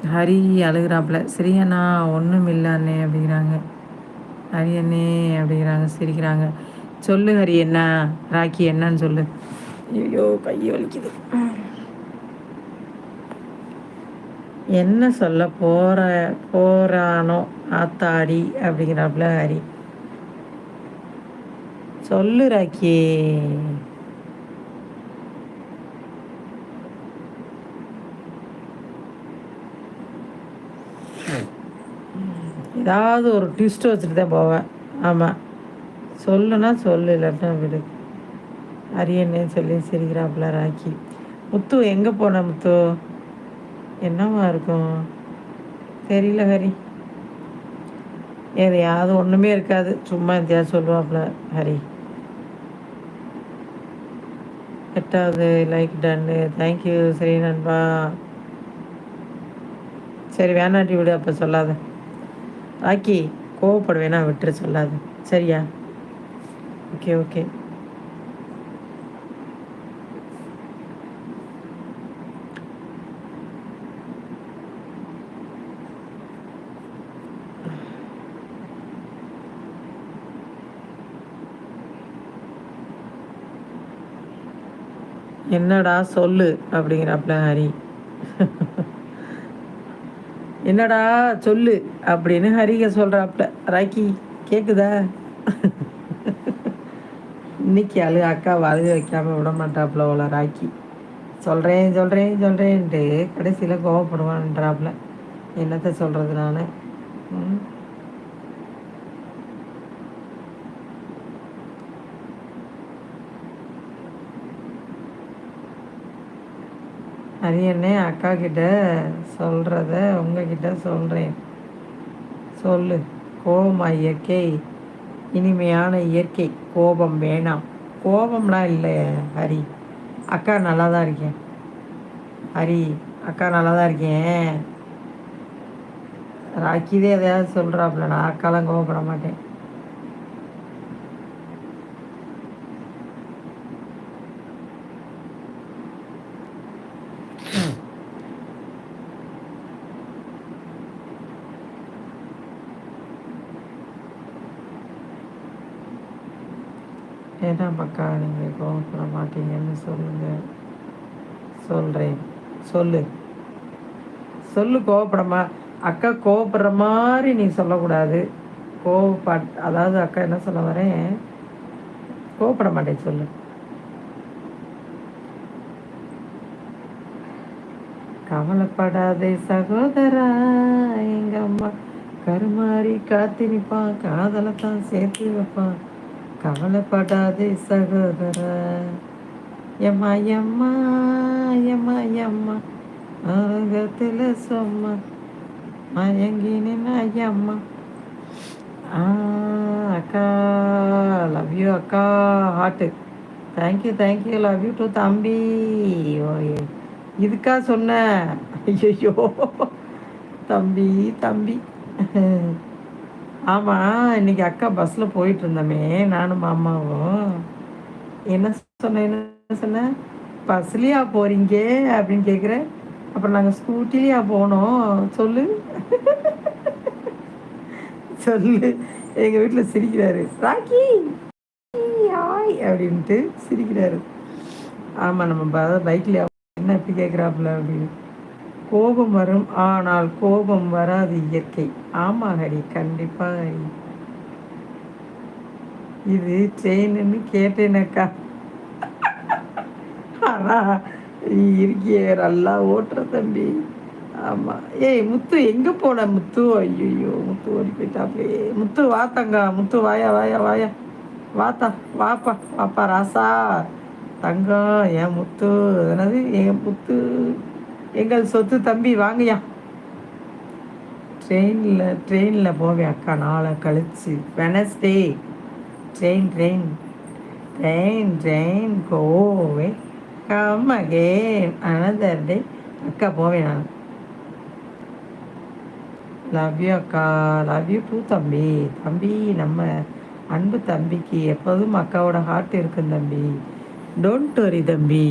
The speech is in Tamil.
ஹரி அழுகிறாப்புல. சரி அண்ணா ஒன்றும் இல்லை அண்ணே அப்படிங்கிறாங்க. ஹரி அண்ணே அப்படிங்கிறாங்க, சிரிக்கிறாங்க. சொல்லு ஹரி, என்ன ராக்கி என்னன்னு சொல்லு. ஐயோ கை வலிக்குது. என்ன சொல்ல போறானோ ஆத்தாடி அப்படிங்கிறாப்புல ஹரி. சொல்லு ராக்கி. ஏதாவது ஒரு ட்விஸ்ட் வச்சுட்டு தான் போவேன். ஆமாம், சொல்லுனா சொல்லு, இல்லாட்டா விடு. அரியண்ணே சொல்லி சிரிக்கிறாப்புல ராக்கி. முத்து எங்கே போன முத்து? என்னவா இருக்கும் தெரியல ஹரி. எதையாவது ஒன்றுமே இருக்காது, சும்மா எதையாவது சொல்லுவாப்புல ஹரி. 8வது லைக் டன்னு, தேங்க்யூ. சரி நண்பா, சரி வேணாட்டி விடு, அப்போ சொல்லாத ராக்கி. கோவப்படுவேனா, விட்டுரு, சொல்லாது சரியா? Okay okay. என்னடா சொல்லு அப்படிங்கிறாப்புல ஹரி. என்னடா சொல்லு அப்படின்னு ஹரிக சொல்கிறாப்புல. ராக்கி கேட்குதா? இன்னைக்கு அக்கா அழுக வைக்காமல் விட மாட்டாப்புல அவ்வளோ ராக்கி. சொல்கிறேன் சொல்கிறேன் சொல்கிறேன்ட்டு கடைசியில் கோவப்படுவான்ன்றாப்புல. என்னத்தை சொல்கிறது நான்? அரியண்ணே அக்கா கிட்ட சொல்கிறத உங்ககிட்ட சொல்கிறேன். சொல்லு. கோபமா இயற்கை, இனிமையான இயற்கை. கோபம் வேணாம். கோபம்லாம் இல்லை ஹரி. அக்கா நல்லா தான் இருக்கேன் ஹரி. அக்கா நல்லா தான் இருக்கேன். ராக்கிதே எதையாவது சொல்கிறாப்புல, நான் அக்காலாம் கோவப்பட மாட்டேன். ஏன்னா மக்கா நீங்கள் கோவப்பட மாட்டீங்கன்னு சொல்லுங்கள். சொல்கிறேன். சொல்லு. சொல்லு. கோவப்படமா அக்கா கோவப்படுற மாதிரி நீ சொல்லக்கூடாது. அதாவது அக்கா என்ன சொல்ல வரேன், கோவப்பட மாட்டேன் சொல்லு. கவலைப்படாதே சகோதரா, எங்க அம்மா கருமாறி காத்து நிற்பான், காதலை தான் சேர்த்து வைப்பான். கவலைப்படாதே சகோதரா, எம்மா எம்மா எம்மா எம்மா அழகத்தில் சும்மா மயங்கினேன் ஐயம்மா. அக்கா லவ் யூ அக்கா, heart. Thank you thank you, love you to தம்பி. ஓய், இதுக்கா சொன்ன? ஐயோ தம்பி தம்பி. ஆமாம், இன்னைக்கு அக்கா பஸ்ஸில் போயிட்டு இருந்தோமே நானும் மாமாவும். என்ன சொன்னேன், என்ன சொன்னேன்? பஸ்லையா போகிறீங்க அப்படின்னு கேட்குறேன். அப்புறம் நாங்கள் ஸ்கூட்டிலையா போனோம் சொல்லு. சொல்லு. எங்கள் வீட்டில் சிரிக்கிறாரு ராக்கி ஆய் அப்படின்ட்டு சிரிக்கிறாரு. ஆமாம், நம்ம பைக்கில் என்ன எப்படி கேட்குறாப்புல அப்படின்னு. கோபம் வரும், ஆனால் கோபம் வராது இயற்கை. ஆமாம் ஹரி, கண்டிப்பாக ஹரி. இது ட்ரெயின்னு கேட்டேனக்கா. ஆனால் நீ இருக்கியே நல்லா ஓட்டுற தம்பி. ஆமாம். ஏய் முத்து எங்கே போன முத்து? ஐயோ முத்து ஓடி போயிட்டாப்லே. முத்து வாத்தங்க, முத்து வாயா வாயா வாயா, வாத்தா வாப்பா வாப்பா ராசா தங்கம். என் முத்து என்னது, என் முத்து எங்கள் சொத்து தம்பி வாங்கயா. ட்ரெயினில் போவேன் அக்கா நாளை கழிச்சு, Wednesday. Train train train train கோவே கம் அகேன் அனதர் டே. அக்கா போவேன் நான். லவ் யூ அக்கா, லவ் யூ டூ தம்பி. தம்பி நம்ம அன்பு தம்பிக்கு எப்போதும் அக்காவோட ஹார்ட் இருக்கும் தம்பி. டோன்ட் வரி தம்பி.